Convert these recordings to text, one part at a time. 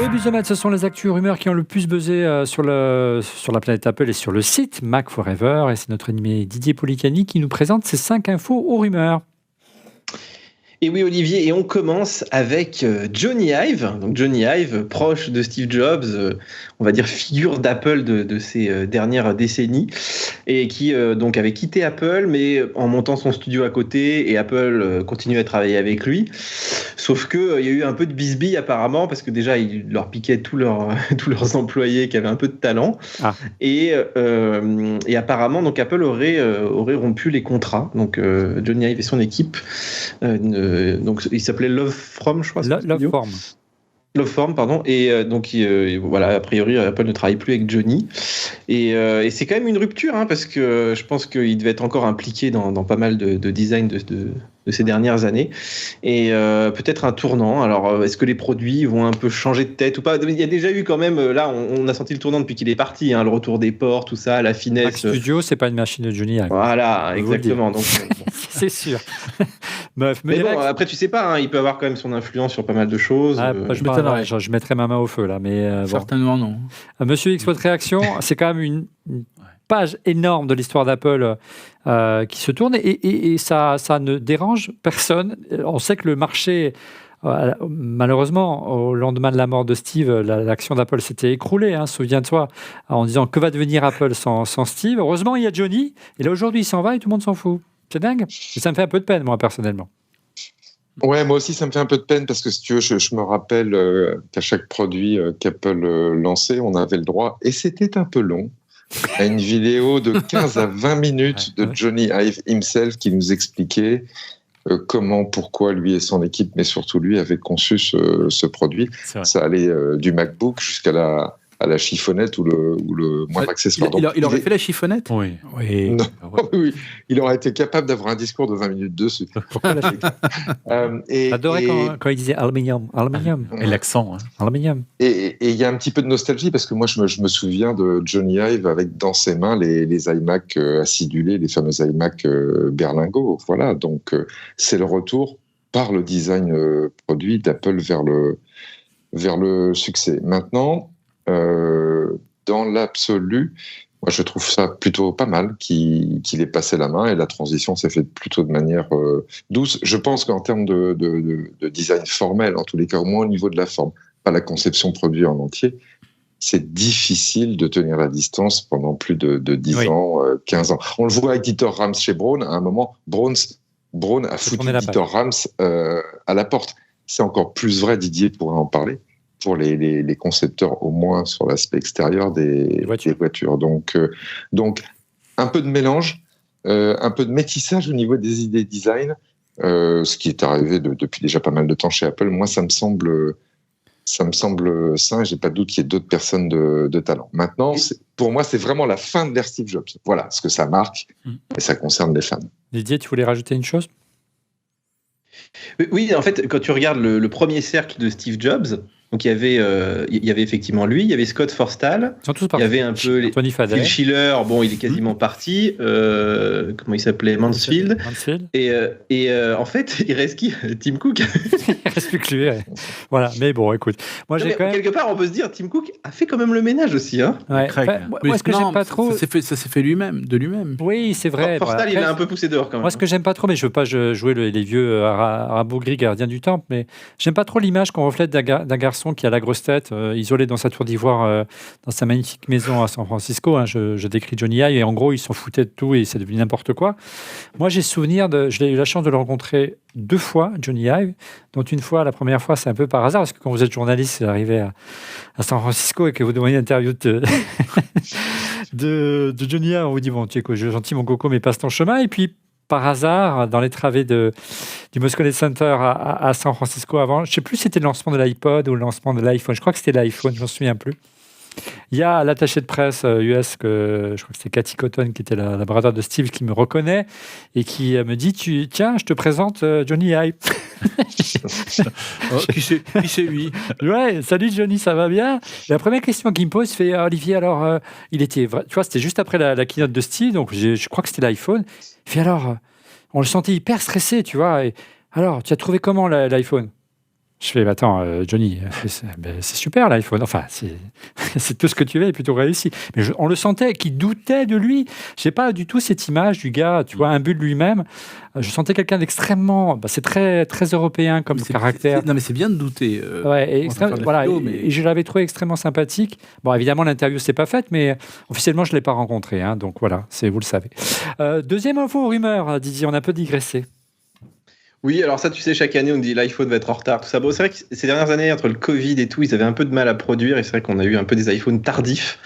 Oui, Buzzomètre, ce sont les actus rumeurs qui ont le plus buzzé sur la planète Apple et sur le site Mac Forever. Et c'est notre animé Didier Policani qui nous présente ces 5 infos aux rumeurs. Et oui, Olivier, et on commence avec Johnny Ive. Donc Johnny Ive, proche de Steve Jobs, on va dire figure d'Apple de ces dernières décennies, et qui donc avait quitté Apple, mais en montant son studio à côté, et Apple continue à travailler avec lui. Sauf que il y a eu un peu de bisbille apparemment, parce que déjà il leur piquait tous leurs employés qui avaient un peu de talent, et apparemment donc Apple aurait rompu les contrats. Donc Johnny Ive et son équipe. Donc il s'appelait Loveform, je crois. Loveform, pardon. Et donc voilà, a priori Apple ne travaille plus avec Johnny. Et c'est quand même une rupture, hein, parce que je pense qu'il devait être encore impliqué dans pas mal de design de ces dernières années. Et peut-être un tournant. Alors, est-ce que les produits vont un peu changer de tête ou pas? Il y a déjà eu quand même, là, on a senti le tournant depuis qu'il est parti, hein, le retour des ports, tout ça, la finesse. Mac Studio, c'est pas une machine de Johnny Ive. Voilà, exactement. Donc, bon. C'est sûr. Mais bon, après, tu sais pas, hein, il peut avoir quand même son influence sur pas mal de choses. Je mettrais ma main au feu, là. Mais, certainement non. Monsieur X-Pod Réaction, c'est quand même une page énorme de l'histoire d'Apple qui se tourne et ça ne dérange personne. On sait que le marché, malheureusement, au lendemain de la mort de Steve, l'action d'Apple s'était écroulée, hein, souviens-toi, en disant que va devenir Apple sans Steve. Heureusement, il y a Johnny, et là aujourd'hui il s'en va et tout le monde s'en fout. C'est dingue. Et ça me fait un peu de peine, moi, personnellement. Ouais, moi aussi, ça me fait un peu de peine parce que si tu veux, je me rappelle qu'à chaque produit qu'Apple lançait, on avait le droit, et c'était un peu long, à une vidéo de 15 à 20 minutes de Johnny Ive himself qui nous expliquait comment, pourquoi lui et son équipe, mais surtout lui, avaient conçu ce produit. Ça allait du MacBook jusqu'à la chiffonnette ou le moindre accessoire. Il aurait fait la chiffonnette ? Oui. Non, oui. Il aurait été capable d'avoir un discours de 20 minutes dessus. Pourquoi la chiffonnette J'adorais quand il disait aluminium. Et l'accent. Aluminium. Et il y a un petit peu de nostalgie parce que moi, je me souviens de Johnny Ive avec dans ses mains les iMac acidulés, les fameux iMac berlingots. Voilà, donc c'est le retour par le design produit d'Apple vers le succès. Maintenant, dans l'absolu, moi je trouve ça plutôt pas mal qu'il ait passé la main et la transition s'est faite plutôt de manière douce. Je pense qu'en termes de design formel, en tous les cas, au moins au niveau de la forme, pas la conception produit en entier, c'est difficile de tenir la distance pendant plus de 10 ans, 15 ans. On le voit avec Dieter Rams chez Braun, à un moment, Braun a foutu Dieter Rams à la porte. C'est encore plus vrai, Didier pourrait en parler, pour les concepteurs, au moins sur l'aspect extérieur des voitures. Donc, un peu de mélange, un peu de métissage au niveau des idées design, ce qui est arrivé depuis déjà pas mal de temps chez Apple. Moi, ça me semble sain, et j'ai pas de doute qu'il y ait d'autres personnes de talent. Maintenant, pour moi, c'est vraiment la fin de l'ère Steve Jobs. Voilà ce que ça marque, et ça concerne les fans. Didier, tu voulais rajouter une chose ? Oui, en fait, quand tu regardes le premier cercle de Steve Jobs, donc il y avait effectivement lui, il y avait Scott Forstall, il y avait un peu Phil Schiller, bon, il est quasiment parti, comment il s'appelait, Mansfield. Et en fait, il reste qui? Tim Cook. Il reste plus que lui, ouais. Voilà, mais bon, écoute, moi j'ai quand même... quelque part on peut se dire Tim Cook a fait quand même le ménage aussi, hein. Ouais. Moi, ce que j'aime pas trop, ça s'est fait de lui-même. Oui, c'est vrai. Forstall, il a un peu poussé dehors quand même. Moi, ce que j'aime pas trop, mais je veux pas jouer les vieux rabougris gardiens du temple, mais j'aime pas trop l'image qu'on reflète d'un garçon qui a la grosse tête, isolé dans sa tour d'ivoire, dans sa magnifique maison à San Francisco. Hein, je décris Johnny Ive, et en gros, ils s'en foutaient de tout et c'est devenu n'importe quoi. Moi, j'ai souvenir j'ai eu la chance de le rencontrer 2 fois, Johnny Ive, dont une fois, la première fois, c'est un peu par hasard, parce que quand vous êtes journaliste, vous arrivez à San Francisco et que vous demandez une interview de Johnny Ive, on vous dit, bon, tu es gentil, mon coco, mais passe ton chemin. Et puis, par hasard, dans les travées du Moscone Center à San Francisco avant, je ne sais plus si c'était le lancement de l'iPod ou le lancement de l'iPhone, je crois que c'était l'iPhone, je ne m'en souviens plus. Il y a l'attaché de presse US, je crois que c'était Cathy Cotton, qui était la bras droit de Steve, qui me reconnaît et qui me dit, tiens, je te présente Johnny Ive. Qui c'est lui? Ouais, salut Johnny, ça va bien? Et la première question qu'il me pose, fait Olivier, alors, tu vois, c'était juste après la keynote de Steve, donc je crois que c'était l'iPhone. Il fait alors, on le sentait hyper stressé, tu vois. Et alors, tu as trouvé comment l'iPhone? Je fais, attends, Johnny, c'est super l'iPhone. Enfin, c'est tout ce que tu veux, est plutôt réussi. Mais on le sentait, qu'il doutait de lui. Je n'ai pas du tout cette image du gars, tu vois, imbu de lui-même. Je sentais quelqu'un d'extrêmement. C'est très, très européen comme caractère. Non, mais c'est bien de douter. Et je l'avais trouvé extrêmement sympathique. Bon, évidemment, l'interview s'est pas faite, mais officiellement, je ne l'ai pas rencontré. Hein, donc voilà, vous le savez. Deuxième info, rumeur, Didier, on a un peu digressé. Oui, alors ça, tu sais, chaque année, on dit l'iPhone va être en retard, tout ça. Bon, c'est vrai que ces dernières années, entre le Covid et tout, ils avaient un peu de mal à produire, et c'est vrai qu'on a eu un peu des iPhones tardifs.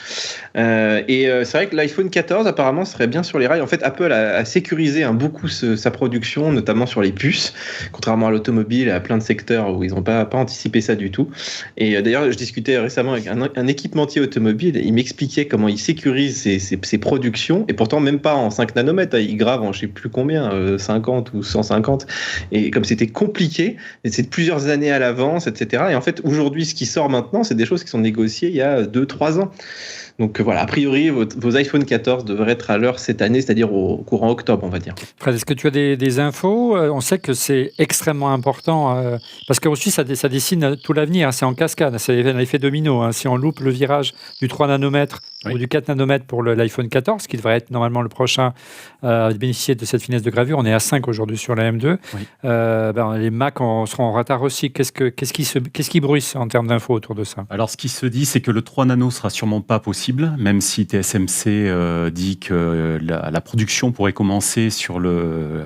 C'est vrai que l'iPhone 14, apparemment, serait bien sur les rails. En fait, Apple a sécurisé beaucoup sa production, notamment sur les puces, contrairement à l'automobile et à plein de secteurs où ils n'ont pas anticipé ça du tout. Et d'ailleurs, je discutais récemment avec un équipementier automobile, et il m'expliquait comment il sécurise ses productions, et pourtant même pas en 5 nanomètres, il grave en je sais plus combien, 50 ou 150. Et comme c'était compliqué, et c'est plusieurs années à l'avance, etc. Et en fait, aujourd'hui, ce qui sort maintenant, c'est des choses qui sont négociées il y a 2-3 ans. Donc voilà, a priori, vos iPhone 14 devraient être à l'heure cette année, c'est-à-dire au courant octobre, on va dire. Fred, est-ce que tu as des infos ? On sait que c'est extrêmement important, parce qu'aussi, ça dessine tout l'avenir. C'est en cascade, c'est l'effet domino. Si on loupe le virage du 3 nanomètres ou du 4 nanomètres pour l'iPhone 14, qui devrait être normalement le prochain à bénéficier de cette finesse de gravure, on est à 5 aujourd'hui sur la M2. Oui. Les Mac seront en retard aussi. Qu'est-ce qui bruisse en termes d'infos autour de ça ? Alors, ce qui se dit, c'est que le 3 nano sera sûrement pas possible, même si TSMC dit que la production pourrait commencer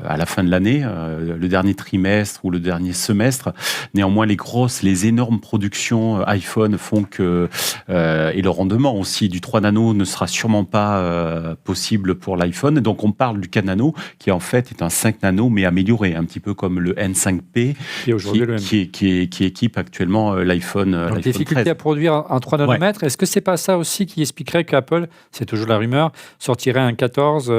à la fin de l'année, le dernier trimestre ou le dernier semestre. Néanmoins, les énormes productions iPhone font que, et le rendement aussi du 3 nano ne sera sûrement pas possible pour l'iPhone. Donc, on parle du 4 nano, qui en fait est un 5 nano, mais amélioré, un petit peu comme le N5P, qui équipe actuellement l'iPhone. Donc, difficulté 13. à produire un 3 nanomètres. Ouais. Est-ce que c'est pas ça aussi qui expliquerait qu'Apple, c'est toujours la rumeur, sortirait un 14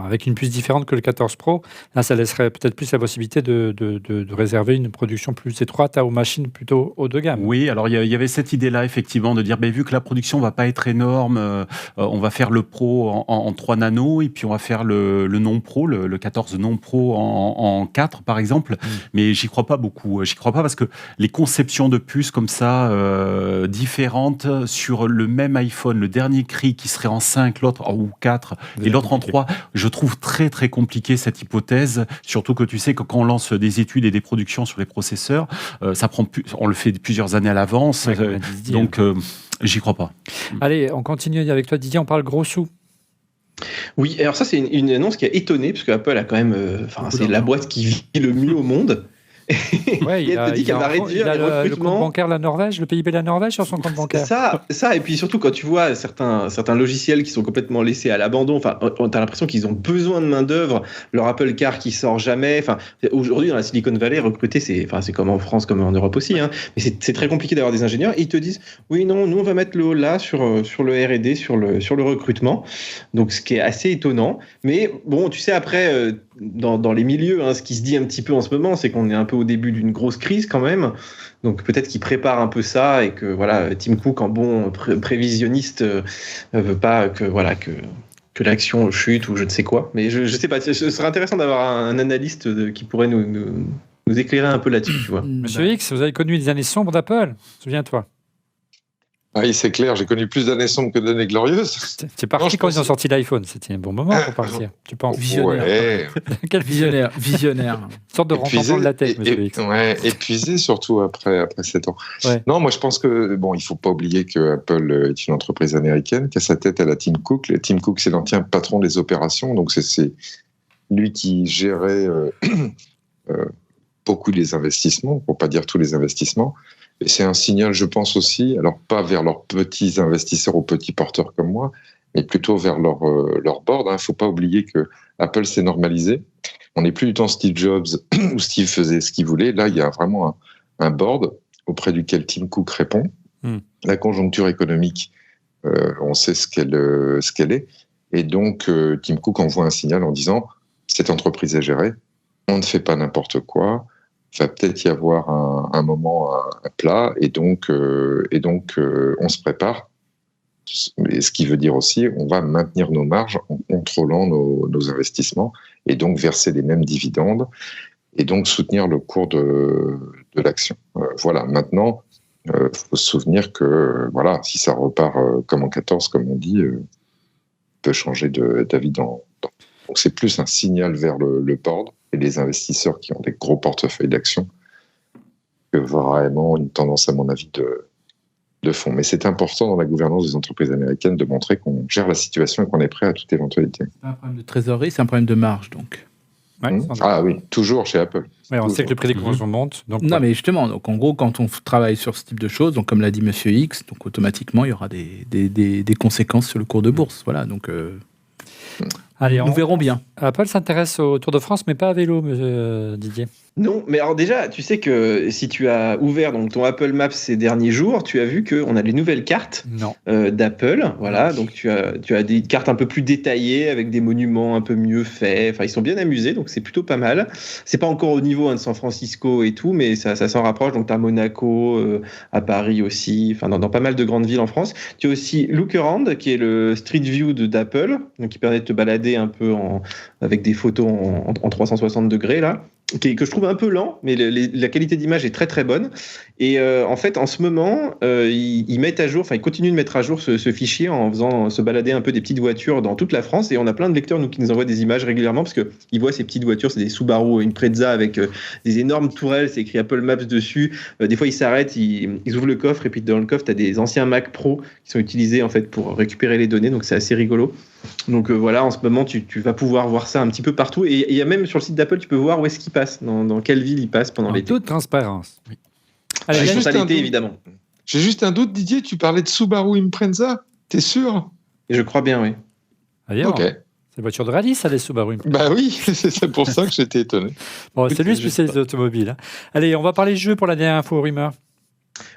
avec une puce différente que le 14 Pro ? Là, ça laisserait peut-être plus la possibilité de réserver une production plus étroite aux machines plutôt haut de gamme. Oui, alors il y avait cette idée-là, effectivement, de dire, vu que la production va pas être énorme, on va faire le Pro en 3 nano, et puis on va faire le non-Pro, le 14 non-Pro en 4, par exemple. Mais j'y crois pas beaucoup. J'y crois pas parce que les conceptions de puces comme ça, différentes, sur le même iPhone, le dernier cri qui serait en 5, l'autre ou 4, et l'autre en 3, je trouve très très compliqué cette hypothèse, surtout que tu sais que quand on lance des études et des productions sur les processeurs, on le fait plusieurs années à l'avance, donc j'y crois pas. Allez, on continue avec toi Didier, on parle gros sous. Oui, alors ça c'est une annonce qui a étonné, parce que Apple a quand même, c'est la boîte qui vit le mieux au monde. Ouais, il a le compte bancaire de la Norvège, le PIB de la Norvège sur son compte bancaire. Ça, et puis surtout quand tu vois certains logiciels qui sont complètement laissés à l'abandon, t'as l'impression qu'ils ont besoin de main d'œuvre. Leur Apple Car qui sort jamais. Aujourd'hui dans la Silicon Valley, recruter c'est comme en France comme en Europe aussi, hein. Mais c'est très compliqué d'avoir des ingénieurs. Et ils te disent oui non, nous on va mettre le haut là sur le R&D, sur le recrutement. Donc ce qui est assez étonnant. Mais bon, tu sais après dans les milieux, ce qui se dit un petit peu en ce moment, c'est qu'on est un peu au début d'une grosse crise quand même. Donc peut-être qu'il prépare un peu ça et que voilà, Tim Cook en bon prévisionniste veut pas que l'action chute ou je ne sais quoi. Mais je sais pas, ce serait intéressant d'avoir un analyste qui pourrait nous éclairer un peu là-dessus, tu vois. Monsieur X, vous avez connu des années sombres d'Apple, souviens-toi. Oui, c'est clair, j'ai connu plus d'années sombres que d'années glorieuses. C'est parti quand ils ont sorti l'iPhone, c'était un bon moment pour partir, tu penses. Visionnaire. Ouais. Quel visionnaire. Une sorte de remplaçant de la tech, monsieur X. Ouais, épuisé surtout après 7 ans. Ouais. Non, moi je pense que, il faut pas oublier que Apple est une entreprise américaine, qui a sa tête à la Tim Cook. Tim Cook, c'est l'ancien patron des opérations, donc c'est lui qui gérait beaucoup des investissements, pour pas dire tous les investissements. Et c'est un signal, je pense aussi, alors pas vers leurs petits investisseurs ou petits porteurs comme moi, mais plutôt vers leur board. Il ne faut pas oublier que Apple s'est normalisé. On n'est plus du temps Steve Jobs où Steve faisait ce qu'il voulait. Là, il y a vraiment un board auprès duquel Tim Cook répond. La conjoncture économique, on sait ce qu'elle est. Et donc, Tim Cook envoie un signal en disant « Cette entreprise est gérée, on ne fait pas n'importe quoi. » Il va peut-être y avoir un moment à plat, et donc on se prépare. Et ce qui veut dire aussi, on va maintenir nos marges en contrôlant nos investissements, et donc verser les mêmes dividendes, et donc soutenir le cours de l'action. Voilà, maintenant, faut se souvenir que voilà, si ça repart comme en 14, comme on dit, on peut changer d'avis Donc c'est plus un signal vers le board et les investisseurs qui ont des gros portefeuilles d'actions que vraiment une tendance, à mon avis, de fond. Mais c'est important dans la gouvernance des entreprises américaines de montrer qu'on gère la situation et qu'on est prêt à toute éventualité. C'est un problème de trésorerie, c'est un problème de marge, donc. Ouais, Ah oui, toujours chez Apple. Ouais, on Toujours. sait que le prix des conventions monte. Donc, Non, mais justement, donc en gros, quand on travaille sur ce type de choses, donc comme l'a dit Monsieur X, donc automatiquement, il y aura des conséquences sur le cours de bourse. Voilà, donc allez, nous verrons bien. Apple s'intéresse au Tour de France, mais pas à vélo, Didier. Non, mais alors déjà, tu sais que si tu as ouvert donc ton Apple Maps ces derniers jours, tu as vu qu'on a les nouvelles cartes Non. d'Apple. Voilà, donc tu as des cartes un peu plus détaillées avec des monuments un peu mieux faits. Enfin, ils sont bien amusés, donc c'est plutôt pas mal. C'est pas encore au niveau de San Francisco et tout, mais ça s'en rapproche. Donc tu as Monaco, à Paris aussi, enfin dans pas mal de grandes villes en France. Tu as aussi Lookaround, qui est le Street View d'Apple, donc qui permet de te balader un peu avec des photos en 360 degrés là. Que je trouve un peu lent, mais la qualité d'image est très très bonne. Et en fait, en ce moment, ils mettent à jour, enfin ils continuent de mettre à jour ce fichier en faisant se balader un peu des petites voitures dans toute la France. Et on a plein de lecteurs qui nous envoient des images régulièrement parce qu'ils voient ces petites voitures, c'est des Subaru Impreza avec des énormes tourelles, c'est écrit Apple Maps dessus. Des fois, ils s'arrêtent, ils ouvrent le coffre et puis dans le coffre, tu as des anciens Mac Pro qui sont utilisés en fait pour récupérer les données. Donc c'est assez rigolo. Donc voilà, en ce moment, tu vas pouvoir voir ça un petit peu partout. Et il y a même sur le site d'Apple, tu peux voir où est-ce qu'il passe, dans quelle ville il passe pendant En l'été. toute transparence. Oui. Allez, J'ai juste juste à un l'été, doute. évidemment. J'ai juste un doute, Didier, tu parlais de Subaru Impreza, t'es sûr? Et je crois bien, oui. Allez, Ok. c'est une voiture de rallye, ça, les Subaru. Bah oui, c'est pour ça que j'étais étonné. Bon, c'est lui c'est juste spécialiste d'automobile. Hein. Allez, on va parler jeux pour la dernière info rumeur.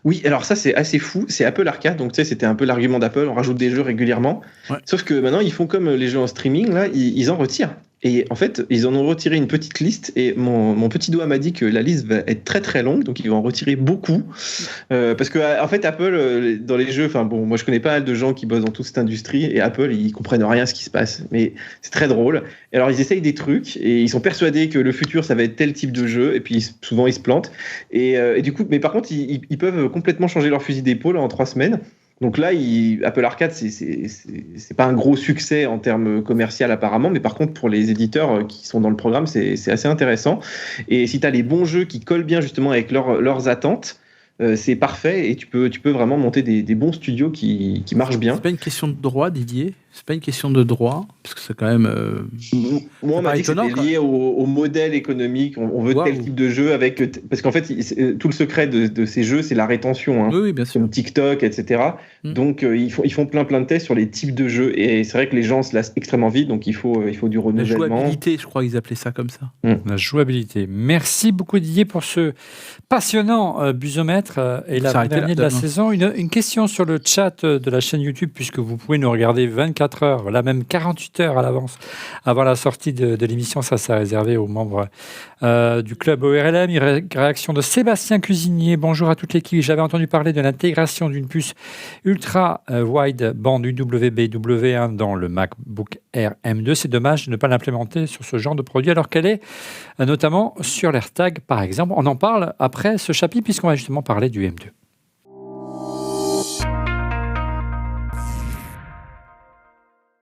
Oui, alors ça c'est assez fou, c'est Apple Arcade, donc tu sais c'était un peu l'argument d'Apple, on rajoute des jeux régulièrement, Ouais. sauf que maintenant ils font comme les jeux en streaming, là, ils en retirent. Et en fait, ils en ont retiré une petite liste, et mon petit doigt m'a dit que la liste va être très très longue, donc ils vont en retirer beaucoup. Parce que en fait, Apple, dans les jeux, enfin bon, moi je connais pas mal de gens qui bossent dans toute cette industrie, et Apple, ils comprennent rien à ce qui se passe. Mais c'est très drôle. Et alors ils essayent des trucs, et ils sont persuadés que le futur, ça va être tel type de jeu, et puis souvent ils se plantent. Et du coup, mais par contre, ils peuvent complètement changer leur fusil d'épaule en 3 semaines. Donc là, Apple Arcade, c'est pas un gros succès en termes commercial apparemment, mais par contre pour les éditeurs qui sont dans le programme, c'est assez intéressant. Et si tu as les bons jeux qui collent bien justement avec leurs attentes, c'est parfait et tu peux vraiment monter des bons studios qui marchent bien. C'est pas une question de droit, Didier. C'est pas une question de droit, parce que c'est quand même. Moi, on m'a paraît dit que c'était étonnant, lié au modèle économique. On veut tel type de jeu parce qu'en fait, tout le secret de ces jeux, c'est la rétention. Hein. Oui, bien sûr. Comme TikTok, etc. Donc, ils font plein de tests sur les types de jeux. Et c'est vrai que les gens se lassent extrêmement vite, donc il faut du La renouvellement. jouabilité, je crois qu'ils appelaient ça comme ça. La jouabilité. Merci beaucoup, Didier, pour ce passionnant busomètre et l'avant-dernier de la saison. Une question sur le chat de la chaîne YouTube, puisque vous pouvez nous regarder 24 heures, là même 48 heures à l'avance, avant la sortie de l'émission. Ça, c'est réservé aux membres du club ORLM. Une réaction de Sébastien Cuisinier. Bonjour à toute l'équipe. J'avais entendu parler de l'intégration d'une puce ultra wide band UWB-W1 dans le MacBook Air M2. C'est dommage de ne pas l'implémenter sur ce genre de produit, alors qu'elle est notamment sur l'AirTag, par exemple. On en parle après ce chapitre, puisqu'on va justement parler du M2.